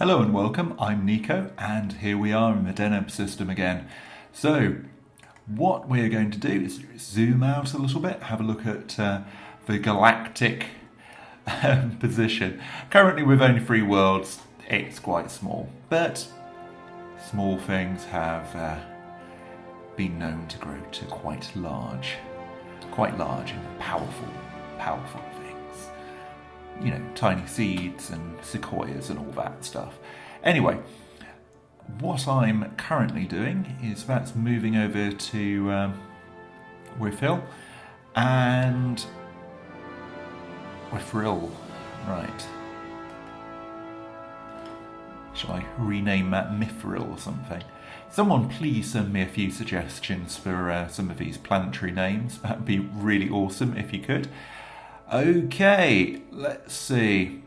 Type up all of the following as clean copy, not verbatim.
Hello and welcome, I'm Nico, and here we are in the Deneb system again. So, what we're going to do is zoom out a little bit, have a look at the galactic position. Currently with only 3 worlds, it's quite small, but small things have been known to grow to quite large and powerful things. You know, tiny seeds and sequoias and all that stuff. Anyway, what I'm currently doing is that's moving over to Withhill and Withrill, right. Shall I rename that Mithril or something? Someone please send me a few suggestions for some of these planetary names. That would be really awesome if you could. Okay, let's see.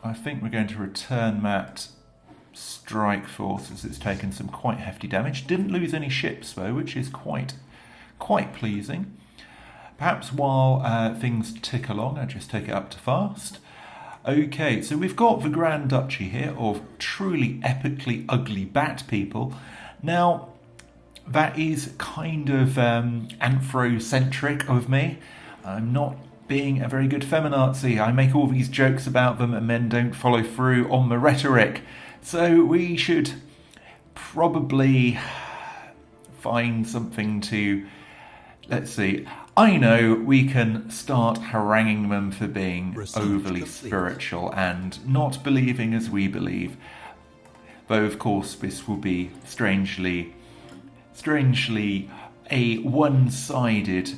I think we're going to return that strike force as it's taken some quite hefty damage. Didn't lose any ships though, which is quite pleasing. Perhaps while things tick along, I'll just take it up to fast. Okay, so we've got the Grand Duchy here of truly epically ugly bat people. Now, that is kind of anthrocentric of me. I'm not being a very good feminazi. I make all these jokes about them and men don't follow through on the rhetoric. So we should probably find something to... Let's see. I know we can start haranguing them for being overly spiritual and not believing as we believe. Though, of course, this will be strangely a one-sided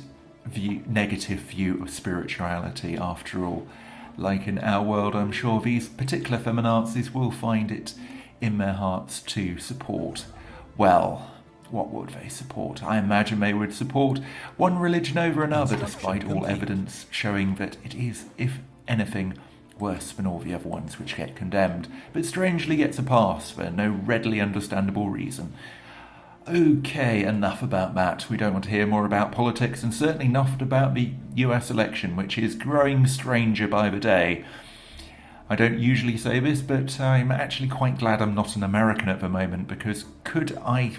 negative view of spirituality after all. Like in our world, I'm sure these particular feminazis will find it in their hearts to support, well, what would they support? I imagine they would support one religion over another, despite all evidence showing that it is, if anything, worse than all the other ones which get condemned, but strangely gets a pass for no readily understandable reason. Okay, enough about that. We don't want to hear more about politics, and certainly enough about the US election, which is growing stranger by the day. I don't usually say this, but I'm actually quite glad I'm not an American at the moment, because could I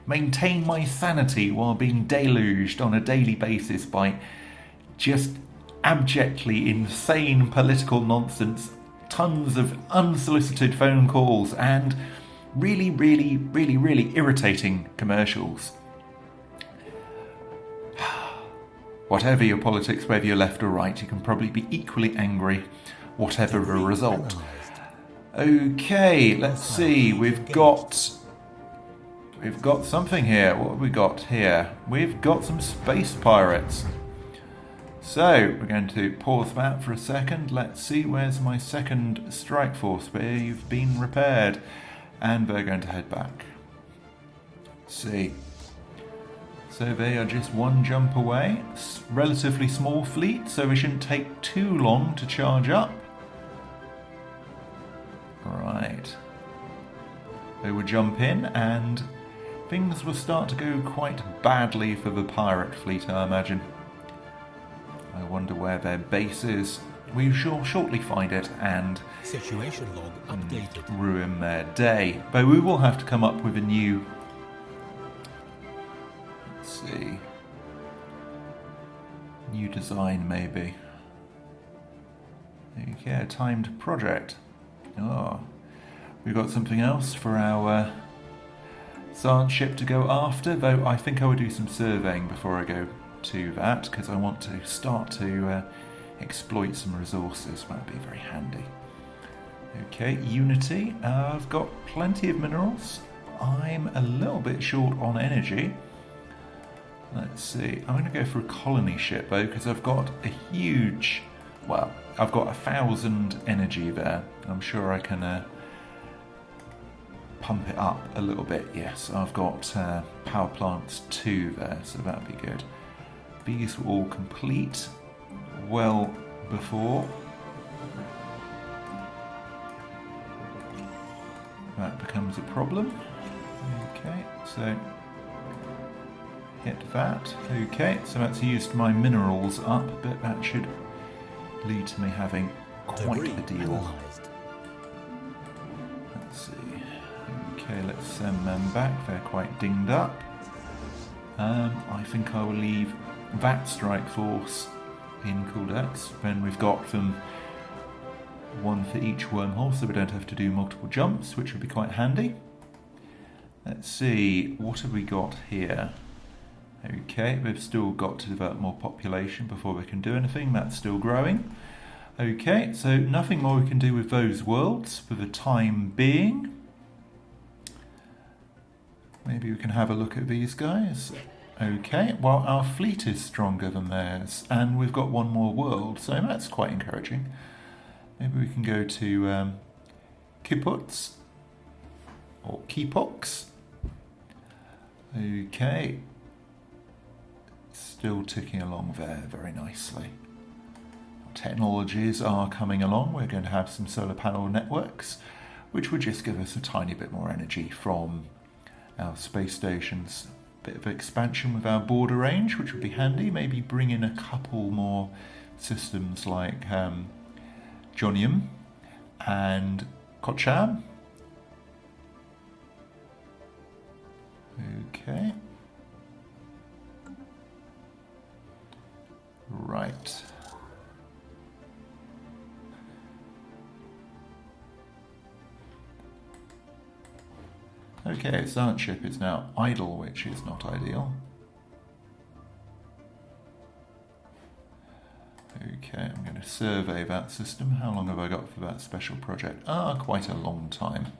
maintain my sanity while being deluged on a daily basis by just abjectly insane political nonsense, tons of unsolicited phone calls, and really irritating commercials? Whatever your politics, whether you're left or right, you can probably be equally angry, whatever the result. Okay, let's see. We've got something here. What have we got here? We've got some space pirates. So, we're going to pause that for a second. Let's see, where's my second strike force? They've been repaired. And they're going to head back. Let's see. So they are just one jump away. Relatively small fleet, so we shouldn't take too long to charge up. Right. They will jump in and things will start to go quite badly for the pirate fleet, I imagine. I wonder where their base is. We shall shortly find it and situation log updated. Ruin their day. But we will have to come up with a new... Let's see. New design, maybe. Okay, a timed project. Oh, we've got something else for our science ship to go after, though I think I will do some surveying before I go to that, because I want to start to exploit some resources. That would be very handy. Okay, Unity. I've got plenty of minerals. I'm a little bit short on energy. Let's see. I'm going to go for a colony ship though, because I've got a huge... Well, I've got 1,000 energy there. I'm sure I can pump it up a little bit. Yes, I've got power plants 2 there, so that'd be good. These were all complete well before. That becomes a problem. Okay, so hit that. Okay, so that's used my minerals up, but that should lead to me having quite a deal Okay, let's send them back. They're quite dinged up. I think I will leave that strike force in Cooldex. Then we've got them one for each wormhole, so we don't have to do multiple jumps, which would be quite handy. Let's see, what have we got here? Okay, we've still got to develop more population before we can do anything. That's still growing. Okay, so nothing more we can do with those worlds for the time being. Maybe we can have a look at these guys. Okay, well, our fleet is stronger than theirs, and we've got one more world, so that's quite encouraging. Maybe we can go to Kiputs or Kipox. Okay, still ticking along there very nicely. Technologies are coming along. We're going to have some solar panel networks, which would just give us a tiny bit more energy from our space stations. Bit of expansion with our border range, which would be handy. Maybe bring in a couple more systems like Jonium and Kocham. Okay. Right. Okay, Silent Ship is now idle, which is not ideal. Okay, I'm going to survey that system. How long have I got for that special project? Quite a long time.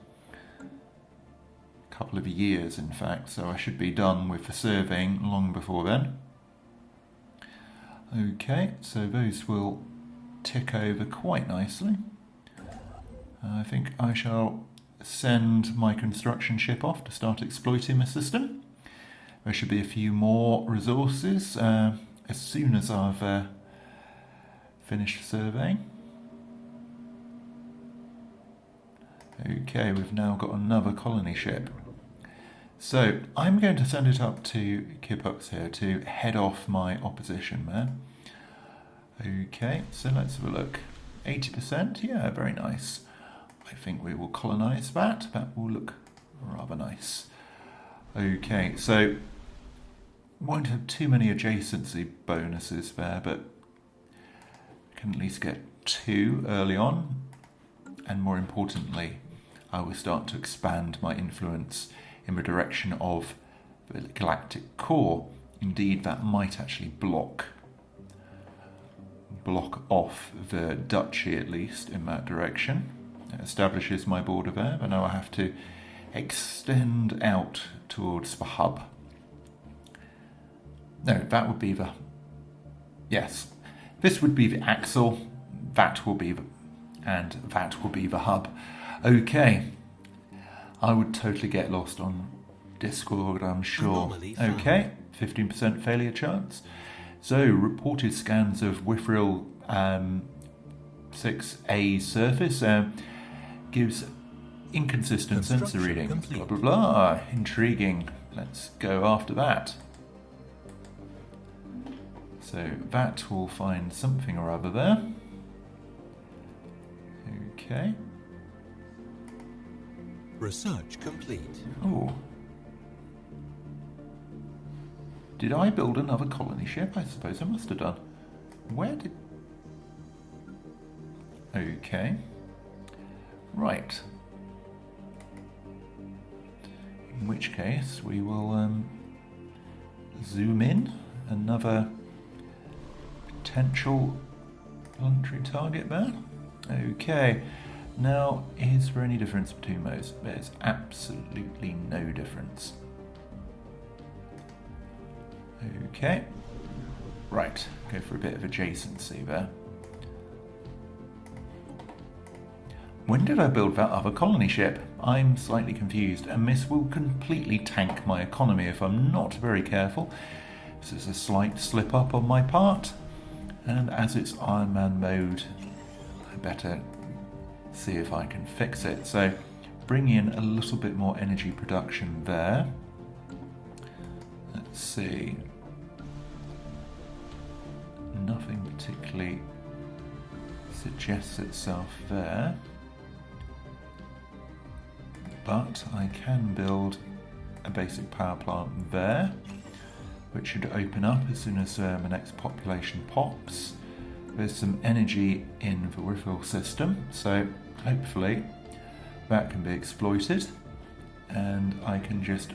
A couple of years, in fact, so I should be done with the surveying long before then. Okay, so those will tick over quite nicely. I think I shall send my construction ship off to start exploiting the system. There should be a few more resources as soon as I've finished surveying. Okay, we've now got another colony ship. So I'm going to send it up to Kipox here to head off my opposition there. Okay, so let's have a look. 80%, yeah, very nice. I think we will colonise that. That will look rather nice. Okay, so won't have too many adjacency bonuses there, but can at least get 2 early on. And more importantly, I will start to expand my influence in the direction of the galactic core. Indeed, that might actually block off the duchy, at least, in that direction. It establishes my border there, but now I have to extend out towards the hub. No, that would be the... Yes, this would be the axle, that will be the... and that will be the hub. Okay. I would totally get lost on Discord, I'm sure. Okay, 15% failure chance. So, reported scans of Withril 6A surface gives inconsistent sensor readings. Blah, blah, blah. Intriguing. Let's go after that. So, that will find something or other there. Okay. Research complete. Oh. Did I build another colony ship? I suppose I must have done. Where did... Okay. Right. In which case, we will zoom in. Another potential planetary target there. Okay. Now, is there any difference between those? There's absolutely no difference. Okay. Right, go for a bit of adjacency there. When did I build that other colony ship? I'm slightly confused, and this will completely tank my economy if I'm not very careful. This is a slight slip up on my part, and as it's Ironman mode, I better see if I can fix it. So bring in a little bit more energy production there. Let's see. Nothing particularly suggests itself there. but I can build a basic power plant there, which should open up as soon as my next population pops. There's some energy in the refill system, so hopefully that can be exploited, and I can just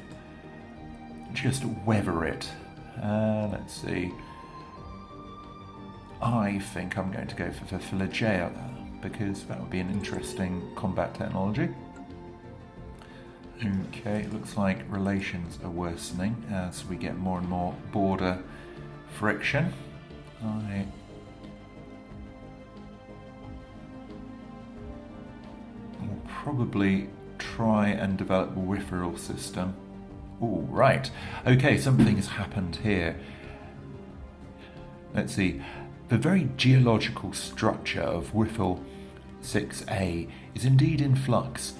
weather it. Let's see. I think I'm going to go for the Philogea because that would be an interesting combat technology. Okay, it looks like relations are worsening as we get more and more border friction. I will probably try and develop a referral system. Oh, right. Okay, something has happened here. Let's see. The very geological structure of Whiffle 6A is indeed in flux,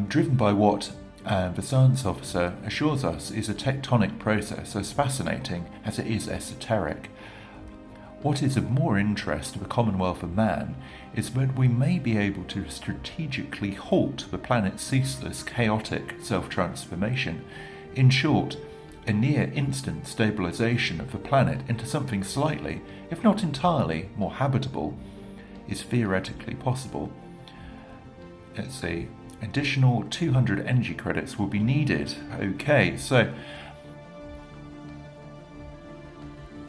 driven by what the science officer assures us is a tectonic process as fascinating as it is esoteric. What is of more interest to the Commonwealth of Man is that we may be able to strategically halt the planet's ceaseless, chaotic self-transformation. In short, a near-instant stabilization of the planet into something slightly, if not entirely, more habitable is theoretically possible. Let's see. Additional 200 energy credits will be needed. Okay, so...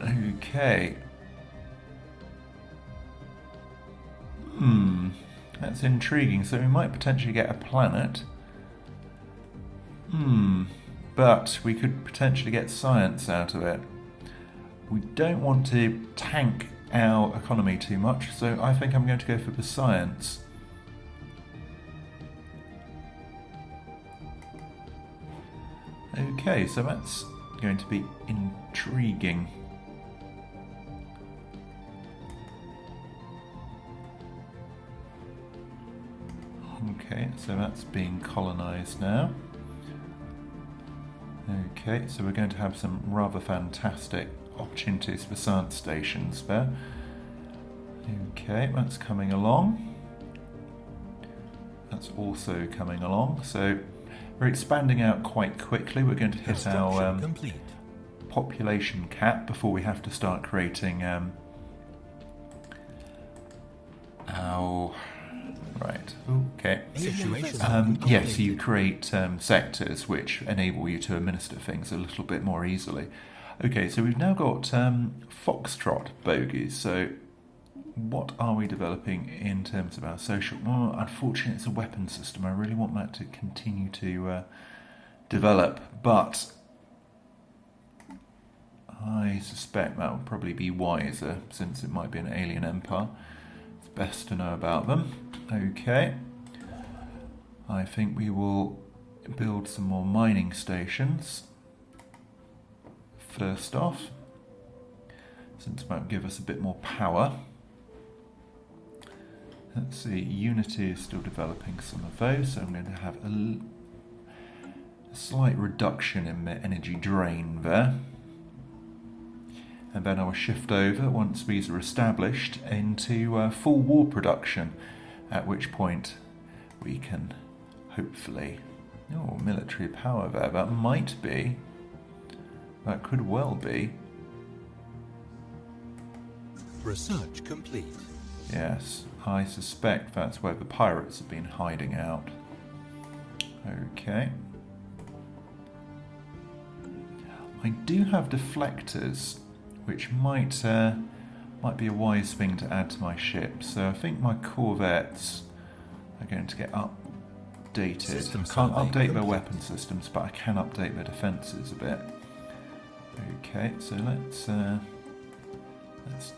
Okay. That's intriguing. So we might potentially get a planet. But we could potentially get science out of it. We don't want to tank our economy too much, so I think I'm going to go for the science. Okay, so that's going to be intriguing. Okay, so that's being colonized now. Okay, so we're going to have some rather fantastic opportunities for science stations there. Okay, that's coming along. That's also coming along. So we're expanding out quite quickly. We're going to hit our population cap before we have to start creating our... Right, okay. Yes, you create sectors which enable you to administer things a little bit more easily. Okay, so we've now got Foxtrot bogies. So what are we developing in terms of our social... Oh, unfortunately, it's a weapon system. I really want that to continue to develop, but I suspect that would probably be wiser since it might be an alien empire. It's best to know about them. Okay, I think we will build some more mining stations first off, since that will give us a bit more power. Let's see, Unity is still developing some of those, so I'm going to have a slight reduction in the energy drain there. And then I will shift over, once these are established, into full war production. At which point we can hopefully... Oh, military power there. That might be... That could well be. Research complete. Yes, I suspect that's where the pirates have been hiding out. Okay. I do have deflectors, which might be a wise thing to add to my ship. So I think my corvettes are going to get updated. I can't update their weapon systems, but I can update their defences a bit. Okay, so let's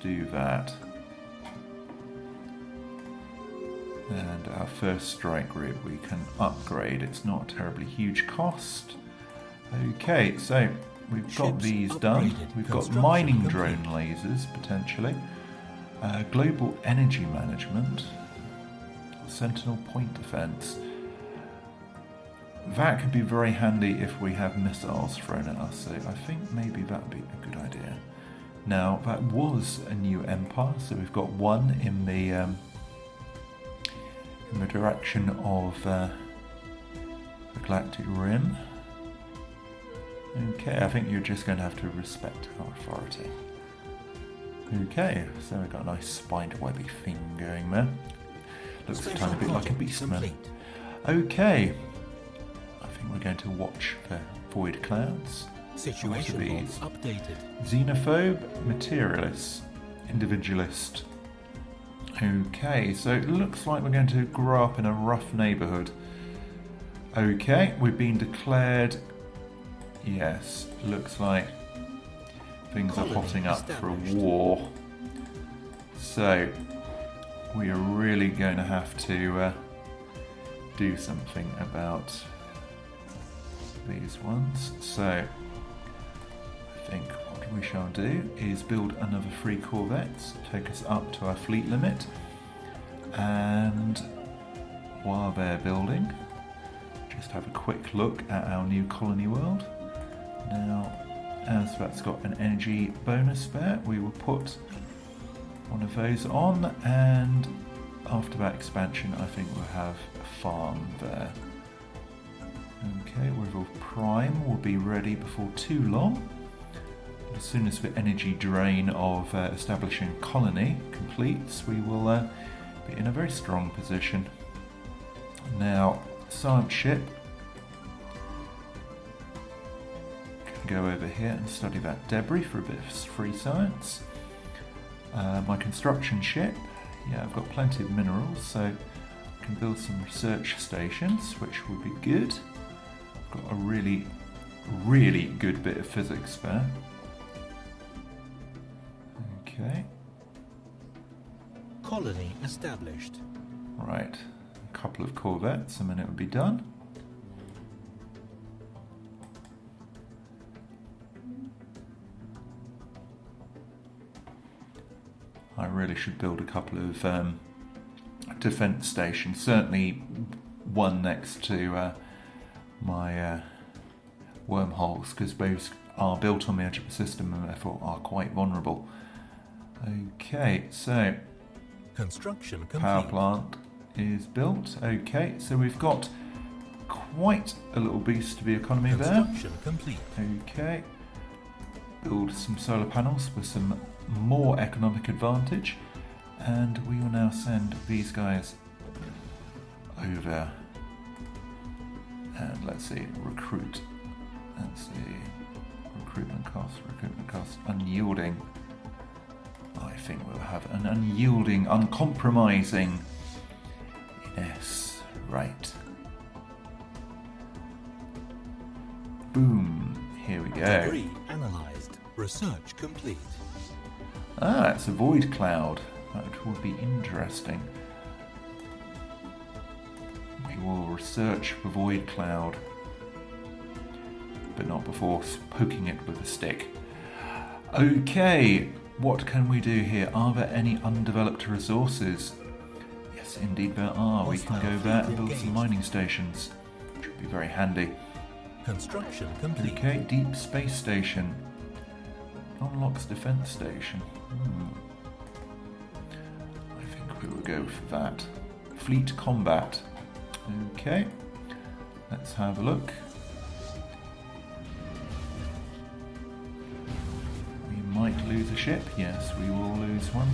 do that. And our first strike group we can upgrade. It's not a terribly huge cost. Okay, so we've got these done. We've got mining drone lasers, potentially. Global energy management. Sentinel point defense. That could be very handy if we have missiles thrown at us, so I think maybe that would be a good idea. Now, that was a new empire, so we've got one in the direction of the Galactic Rim. Okay, I think you're just going to have to respect our authority. Okay, so we've got a nice spiderwebby thing going there. Looks a tiny bit like a beastman. Okay, I think we're going to watch for void clouds. Situation log updated. Xenophobe, materialist, individualist. Okay, so it looks like we're going to grow up in a rough neighbourhood. Okay, we've been declared. Yes, looks like things are hotting up for a war. So we are really going to have to do something about these ones. So I think what we shall do is build another 3 corvettes, take us up to our fleet limit, and while they're building, just have a quick look at our new colony world. Now, as that's got an energy bonus there, we will put one of those on, and after that expansion I think we'll have a farm there. Okay, River Prime will be ready before too long. As soon as the energy drain of establishing a colony completes, we will be in a very strong position. Now, science ship can go over here and study that debris for a bit of free science. My construction ship, yeah, I've got plenty of minerals, so I can build some research stations, which would be good. I've got a really, really good bit of physics there. Okay. Colony established. Right, a couple of corvettes and then it would be done. I really should build a couple of defence stations, certainly one next to my wormholes, because those are built on the edge of the system and therefore are quite vulnerable. Okay, so construction complete. Power plant is built. Okay, so we've got quite a little boost to the economy there. Construction complete. Okay, build some solar panels with some more economic advantage, and we will now send these guys over and let's see, recruit. Let's see, recruitment cost, unyielding. I think we'll have an unyielding, uncompromising. Yes, right. Boom. Here we go. Debris analyzed. Research complete. Ah, it's a void cloud. That would be interesting. We will research the void cloud, but not before poking it with a stick. Okay, what can we do here? Are there any undeveloped resources? Yes, indeed there are. We can go there and build some mining stations, which would be very handy. Construction complete. Okay, deep space station. Unlocks defense station. I think we will go for that. Fleet combat. Okay, let's have a look. We might lose a ship. Yes, we will lose one.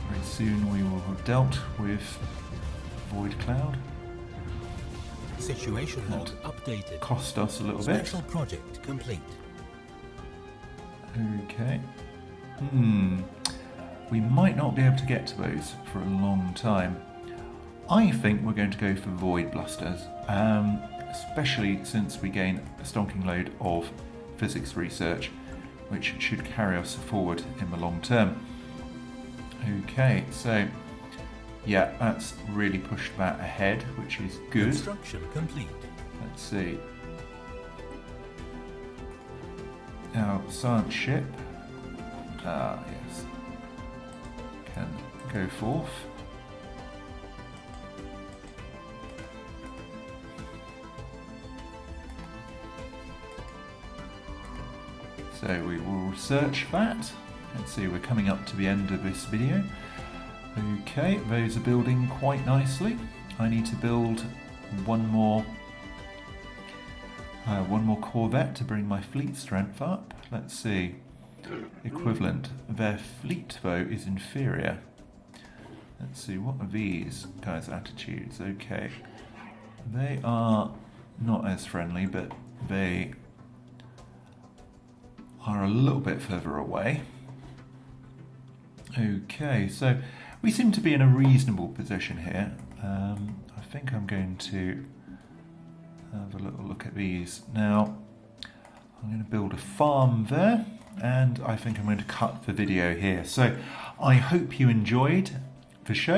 Very soon we will have dealt with Void Cloud. Situation log updated. Cost us a little bit. Special project complete. Okay. We might not be able to get to those for a long time. I think we're going to go for Void Blusters, especially since we gain a stonking load of physics research, which should carry us forward in the long term. Okay, so yeah, that's really pushed that ahead, which is good. Construction complete. Let's see. Our science ship, yes, can go forth. So we will research that. Let's see, we're coming up to the end of this video. Okay, those are building quite nicely. I need to build one more corvette to bring my fleet strength up. Let's see. Equivalent. Their fleet, though, is inferior. Let's see, what are these guys' attitudes? Okay. They are not as friendly, but they are a little bit further away. Okay, so we seem to be in a reasonable position here. I think I'm going to have a little look at these. Now, I'm going to build a farm there, and I think I'm going to cut the video here. So I hope you enjoyed the show.